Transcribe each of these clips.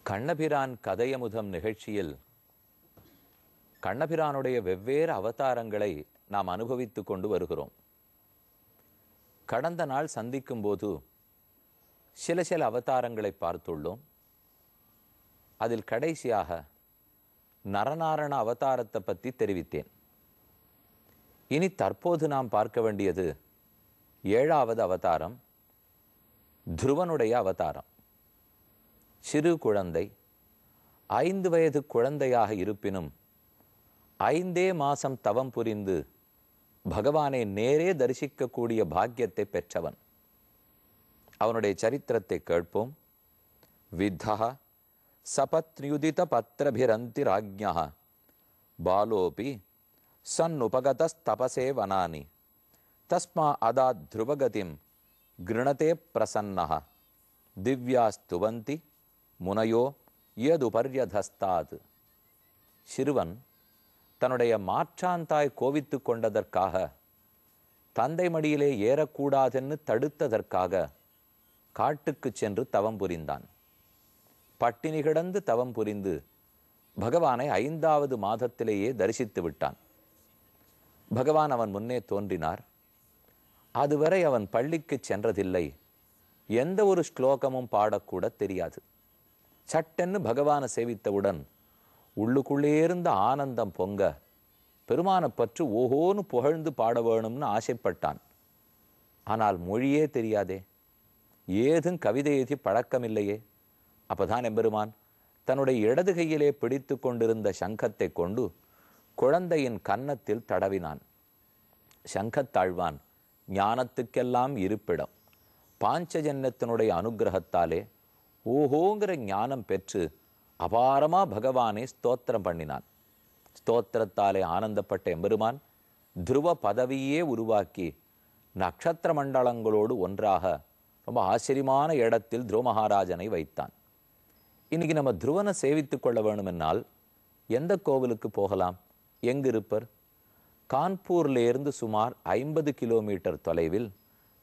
கண்ணபிரான் கதையமுதம் நிகழ்ச்சியில் கண்ணபிரானுடைய வெவ்வேறு அவதாரங்களை நாம் அனுபவித்துக் கொண்டு வருகிறோம். கடந்த நாள் சந்திக்கும் போது சில அவதாரங்களை பார்த்துள்ளோம். அதில் கடைசியாக நரநாரண அவதாரத்தை பற்றி தெரிவித்தேன். இனி தற்போது நாம் பார்க்க வேண்டியது 7வது அவதாரம், துருவனுடைய அவதாரம். சிறு குழந்தை, 5 வயது குழந்தையாக இருப்பினும் 5 மாசம் தவம் புரிந்து பகவானை நேரே தரிசிக்கக்கூடிய பாக்கியத்தை பெற்றவன். அவனுடைய சரித்திரத்தை கேட்போம். வித்தஹ சபத்யுதித பத்ரபிரந்தி ராஜ்ஞா பாலோபி சன்னுபகதஸ்தபசே வனானி தஸ்மா அதாத் த்ருவகதிம் கிருணதே பிரசன்னஹ திவ்யாஸ்துவந்தி முனையோ யதுபர்யதஸ்தாத். சிறுவன் தன்னுடைய மாற்றாந்தாய் கோவித்து கொண்டதற்காக, தந்தை மடியிலே ஏறக்கூடாதென்னு தடுத்ததற்காக காட்டுக்கு சென்று தவம் புரிந்தான். பட்டினி கிடந்து தவம் புரிந்து பகவானை 5வது மாதத்திலேயே தரிசித்து விட்டான். பகவான் அவன் முன்னே தோன்றினார். அதுவரை அவன் பள்ளிக்கு சென்றதில்லை. எந்த ஒரு ஸ்லோகமும் பாடக்கூட தெரியாது. சட்டென்னு பகவானை சேவித்தவுடன் உள்ளுக்குள்ளே இருந்த ஆனந்தம் பொங்க பெருமானை பற்றி ஓஹோன்னு புகழ்ந்து பாட வேணும்னு ஆசைப்பட்டான். ஆனால் மொழியே தெரியாதே, ஏதும் கவிதை எழுதி பழக்கமில்லையே. அப்பதான் எம்பெருமான் தன்னுடைய இடது கையிலே பிடித்து கொண்டிருந்த சங்கத்தை கொண்டு குழந்தையின் கன்னத்தில் தடவினான். சங்கத்தாழ்வான் ஞானத்துக்கெல்லாம் இருப்பிடம். பாஞ்சஜன்யத்தினுடைய அனுகிரகத்தாலே ஓஹோங்கிற ஞானம் பெற்று அபாரமா பகவானை ஸ்தோத்திரம் பண்ணினான். ஸ்தோத்திரத்தாலே ஆனந்தப்பட்ட எம்பெருமான் துருவ பதவியே உருவாக்கி நட்சத்திர மண்டலங்களோடு ஒன்றாக ரொம்ப ஆச்சரியமான இடத்தில் துருவ மகாராஜனை வைத்தான். இன்னைக்கு நம்ம துருவனை சேவித்து கொள்ள வேணுமென்னால் எந்த கோவிலுக்கு போகலாம்? எங்கு இருப்பர்? கான்பூர்லேருந்து சுமார் 50 கிலோமீட்டர் தொலைவில்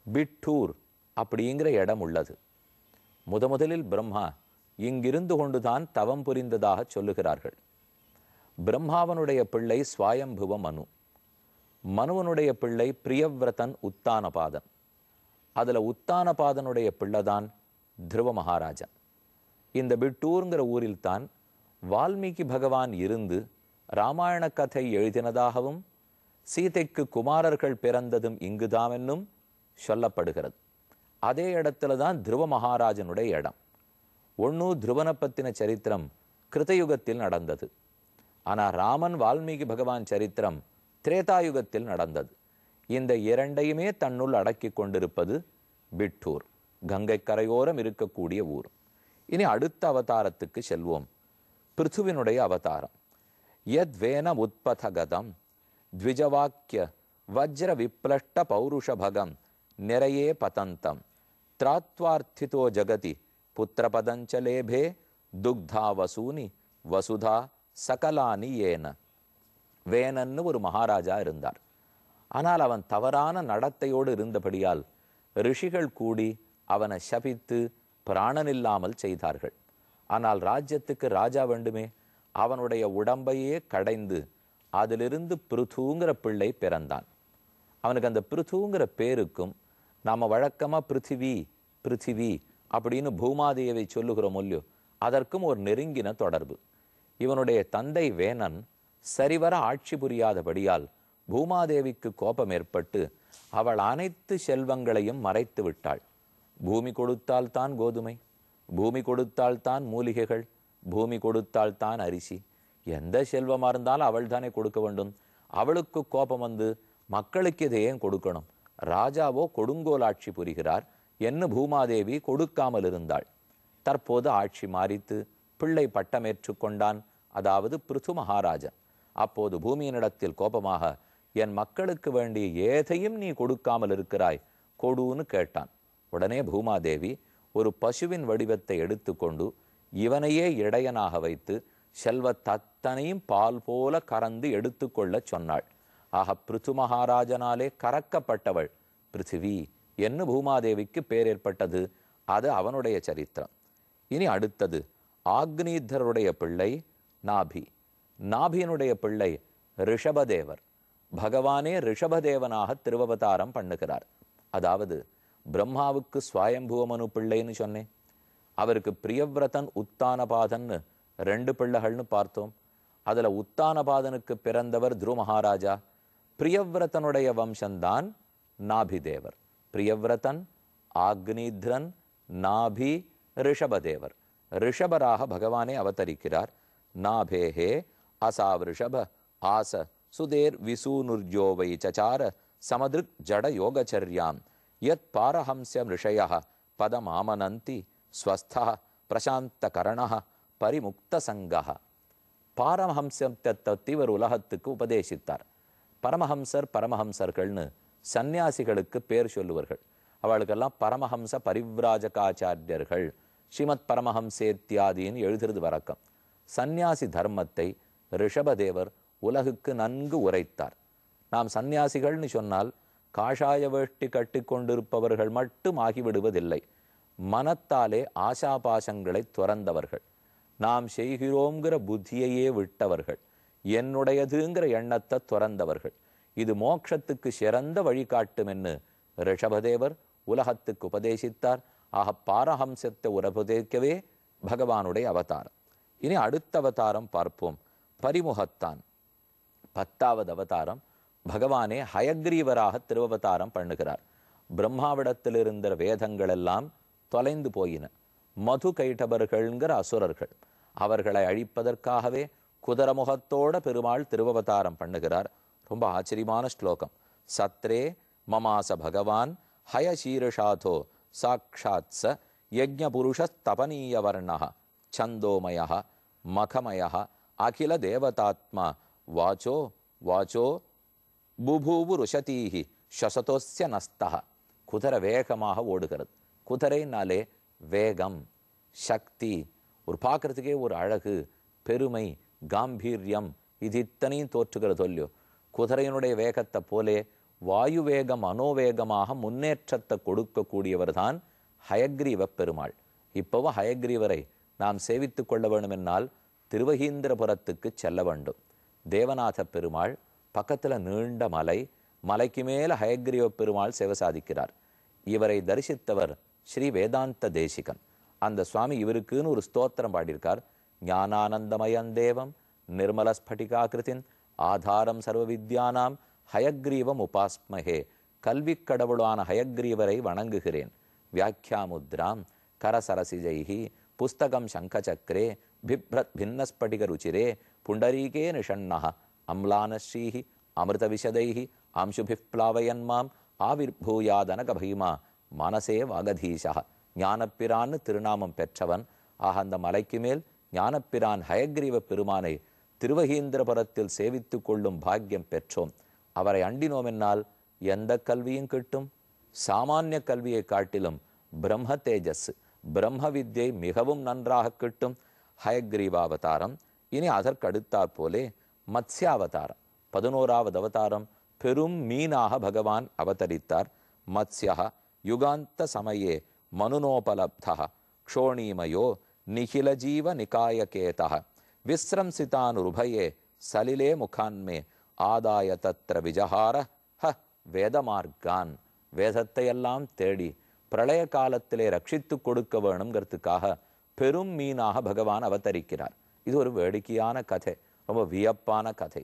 பிட்டூர் அப்படிங்கிற இடம் உள்ளது. முதலில் பிரம்மா இங்கிருந்து கொண்டுதான் தவம் புரிந்ததாக சொல்லுகிறார்கள். பிரம்மாவனுடைய பிள்ளை ஸ்வயம்புவ மனு, மனுவனுடைய பிள்ளை பிரியவிரதன் உத்தானபாதன், அதுல உத்தானபாதனுடைய பிள்ளைதான் துருவ மகாராஜன். இந்த பிட்டூருங்கிற ஊரில்தான் வால்மீகி பகவான் இருந்து ராமாயண கதை எழுதினதாகவும் சீதைக்கு குமாரர்கள் பிறந்ததும் இங்குதாமென்னும் சொல்லப்படுகிறது. அதே இடத்துல தான் துருவ மகாராஜனுடைய இடம். துருவனை பத்தின சரித்திரம் கிருதயுகத்தில் நடந்தது. ஆனால் ராமன் வால்மீகி பகவான் சரித்திரம் திரேதாயுகத்தில் நடந்தது. இந்த இரண்டையுமே தன்னுள் அடக்கி கொண்டிருப்பது பிட்டூர், கங்கை கரையோரம் இருக்கக்கூடிய ஊர். இனி அடுத்த அவதாரத்துக்கு செல்வோம். பிருத்துவினுடைய அவதாரம். யத்வேன உத்பதகதம் த்விஜவாக்கிய வஜ்ர விப்ளஷ்ட பௌருஷபகம் நிறையே பதந்தம் திராத்வார்த்திதோ ஜகதி புத்திரபதஞ்சலேபே துக்தா வசூனி வசுதா சகலானி ஏன. வேனன்னு ஒரு மகாராஜா இருந்தார். ஆனால் அவன் தவறான நடத்தையோடு இருந்தபடியால் ரிஷிகள் கூடி அவனை சபித்து பிராணனில்லாமல் செய்தார்கள். ஆனால் ராஜ்யத்துக்கு ராஜா வேண்டுமே, அவனுடைய உடம்பையே கடைந்து அதிலிருந்து பிருத்துங்கிற பிள்ளை பிறந்தான். அவனுக்கு அந்த பிருத்துங்கிற பேருக்கும் நாம வழக்கமா பிருத்திவி பிருத்திவி அப்படின்னு பூமாதேவியை சொல்லுகிறோம் இல்லையோ, அதற்கும் ஒரு நெருங்கின தொடர்பு. இவனுடைய தந்தை வேணன் சரிவர ஆட்சி புரியாதபடியால் பூமாதேவிக்கு கோபம் ஏற்பட்டு அவள் அனைத்து செல்வங்களையும் மறைத்து விட்டாள். பூமி கொடுத்தால்தான் கோதுமை, பூமி கொடுத்தால்தான் மூலிகைகள், பூமி கொடுத்தால்தான் அரிசி. எந்த செல்வமா இருந்தாலும் அவள் தானே கொடுக்க வேண்டும். அவளுக்கு கோபம் வந்து மக்களுக்கு இதை ஏன் கொடுக்கணும்? ராஜாவோ கொடுங்கோல் ஆட்சி புரிகிறார் என்ன பூமாதேவி கொடுக்காமல் இருந்தாள். தற்போது ஆட்சி மாறித்து பிள்ளை பட்டமேற்று கொண்டான், அதாவது பிருது மகாராஜன். அப்போது பூமியினிடத்தில் கோபமாக, என் மக்களுக்கு வேண்டிய ஏதையும் நீ கொடுக்காமல் இருக்கிறாய், கொடுன்னு கேட்டான். உடனே பூமாதேவி ஒரு பசுவின் வடிவத்தை எடுத்துக்கொண்டு இவனையே இடையனாக வைத்து செல்வத்தனையும் பால் போல கறந்து எடுத்துக்கொள்ள சொன்னாள். ஆக பிருத்து மகாராஜனாலே கறக்கப்பட்டவள் பிருத்திவி என்று பூமாதேவிக்கு பேர் ஏற்பட்டது. அது அவனுடைய சரித்திரம். இனி அடுத்தது ஆக்னீதருடைய பிள்ளை நாபி. நாபியினுடைய பிள்ளை ரிஷபதேவர். பகவானே ரிஷபதேவனாக திருவவதாரம் பண்ணுகிறார். அதாவது பிரம்மாவுக்கு ஸ்வயம்புவமனு பிள்ளைன்னு சொன்னேன். அவருக்கு பிரியவ்ரதன் உத்தானபாதன்னு 2 பிள்ளைகள்னு பார்த்தோம். அதுல உத்தானபாதனுக்கு பிறந்தவர் துருவ மகாராஜா. பிரியவ்ரதனுடைய வம்சம்தான் நாபிதேவர். பிரியவ்ரதன், ஆக்னீத்ரன், நாபி, ரிஷபதேவர். ரிஷபராக பகவானே அவதரிக்கிறார். நாபேஹே அசாவ் ரிஷப ஆச சுதேர் விசூனுர்ஜோவை சச்சார சமதிருக் ஜட யோகச்சர்யாம் யத் பாரஹம்ஸ்யம் ரிஷய பதமாமனந்தி ஸ்வஸ்தா பிரசாந்த கரண பரிமுக்த சங்கா. பாரமஹம்சத்தை இவர் உலகத்துக்கு உபதேசித்தார். பரமஹம்சர்கள்னு சந்நியாசிகளுக்கு பேர் சொல்லுவார்கள். அவளுக்கெல்லாம் பரமஹம்ச பரிவ்ராஜகாச்சாரியர்கள், ஸ்ரீமத் பரமஹம்சேத்தியாதின்னு எழுதுறது வழக்கம். சந்நியாசி தர்மத்தை ரிஷபதேவர் உலகுக்கு நன்கு உரைத்தார். நாம் சந்நியாசிகள்னு சொன்னால் காஷாய வேஷ்டி கட்டி கொண்டிருப்பவர்கள் மட்டும் ஆகிவிடுவதில்லை. மனத்தாலே ஆசாபாசங்களை துறந்தவர்கள், நாம் செய்கிறோங்கிற புத்தியையே விட்டவர்கள், என்னுடையதுங்கிற எண்ணத்தை துறந்தவர்கள். இது மோட்சத்துக்கு சிறந்த வழிகாட்டும் என்று ரிஷபதேவர் உலகத்துக்கு உபதேசித்தார். ஆக பாரஹம்சத்தை உபதேசிக்கவே பகவானுடைய அவதாரம். இனி அடுத்த அவதாரம் பார்ப்போம். பரிமுகத்தான் 10வது அவதாரம். பகவானே ஹயக்ரீவராக திருவவதாரம் பண்ணுகிறார். பிரம்மாவிடத்தில் இருந்த வேதங்கள் எல்லாம் தொலைந்து போயின. மது கைட்டபர்கள்ங்கிற அசுரர்கள், அவர்களை அழிப்பதற்காகவே குதிரமுகத்தோட பெருமாள் திருவவதாரம் பண்ணுகிறார். ரொம்ப ஆச்சரியமான ஸ்லோகம். சத்ரே மமாச பகவான் ஹயசீரஷாதோ சாட்சாத் ச யஜ்ஞபுருஷஸ்தபனீய வர்ணः சந்தோமயः மகமயः அகில தேவதாத்மா வாச்சோ வாச்சோ புபூவு ருஷதீஹி ஷசதோஸ்ய நஸ்தः. குதிரை வேகமாக ஓடுகிறது. குதிரைனாலே வேகம், சக்தி, ஒரு பார்க்கறதுக்கே ஒரு அழகு, பெருமை, காம்பீரியம், இது இத்தனையும் தோற்றுகிறது இல்லையோ. குதிரையினுடைய வேகத்தை போலே வாயு வேகம் மனோவேகமாக முன்னேற்றத்தை கொடுக்கக்கூடியவர் தான் ஹயக்ரீவ பெருமாள். இப்போவும் ஹயக்ரீவரை நாம் சேவித்து கொள்ள வேண்டும் என்னால் திருவகீந்திரபுரத்துக்கு செல்ல வேண்டும். தேவநாத பெருமாள் பக்கத்தில் நீண்ட மலை, மலைக்கு மேலே ஹயக்ரீவ பெருமாள் சேவை சாதிக்கிறார். இவரை தரிசித்தவர் ஸ்ரீ வேதாந்த தேசிகன். அந்த சுவாமி இவருக்குன்னு ஒரு ஸ்தோத்திரம் பாடியிருக்கார். ஞானானந்தமயம் தேவம் நிர்மல ஸ்படிகாகிருதின் ஆதாரம் சர்வ வித்யானாம் ஹயக்ரீவம் உபாஸ்மஹே. கல்வி கடவுளான ஹயக்ரீவரை வணங்குகிறேன். வியாக்கியாமுத்ராம் கரசரசிஜைஹி புஸ்தகம் சங்கச்சக்ரே பிப்ரத் பின்னஸ்படிக ருச்சிரே புண்டரீகே நிஷண்ணஹ அம்லானஸ்ரீஹி அமிர்த விஷதைஹி ஆம்சுபிப் பிளாவயன்மாம் ஆவிர்பூயாதனக பகிமா மனசே வாகதீஷா. ஞானப்பிரான்னு திருநாமம் பெற்றவன். ஆக அந்த மலைக்கு மேல் ஞானப்பிரான் ஹயக்ரீவ பெருமானை திருவகீந்திரபுரத்தில் சேவித்து கொள்ளும் பாக்கியம் பெற்றோம். அவரை அண்டினோம் என்னால் எந்த கல்வியும் கிட்டும். சாமானிய கல்வியை காட்டிலும் பிரம்ம தேஜஸ், பிரம்ம வித்யை மிகவும் நன்றாக கிட்டும். ஹயக்ரீவாவதாரம். இனி அதற்கு அடுத்தாற் போலே மத்ஸ்யாவதாரம் 11வது அவதாரம். பெரும் மீனாக பகவான் அவதரித்தார். மத்ஸ்யா யுகாந்த சமயே மனுனோபலப்தா க்ஷோணீமயோ நிகிலஜீவ நிகாயகேதா விஸ்ரம்சிதானுருபயே சலிலே முகான்மே ஆதாய தத்ர விஜஹார ஹ வேதமார்கான். வேதத்தையெல்லாம் தேடி பிரளய காலத்திலே ரட்சித்து கொடுக்க வேணுங்கிறதுக்காக பெரும் மீனாக பகவான் அவதரிக்கிறார். இது ஒரு வேடிக்கையான கதை, ரொம்ப வியப்பான கதை.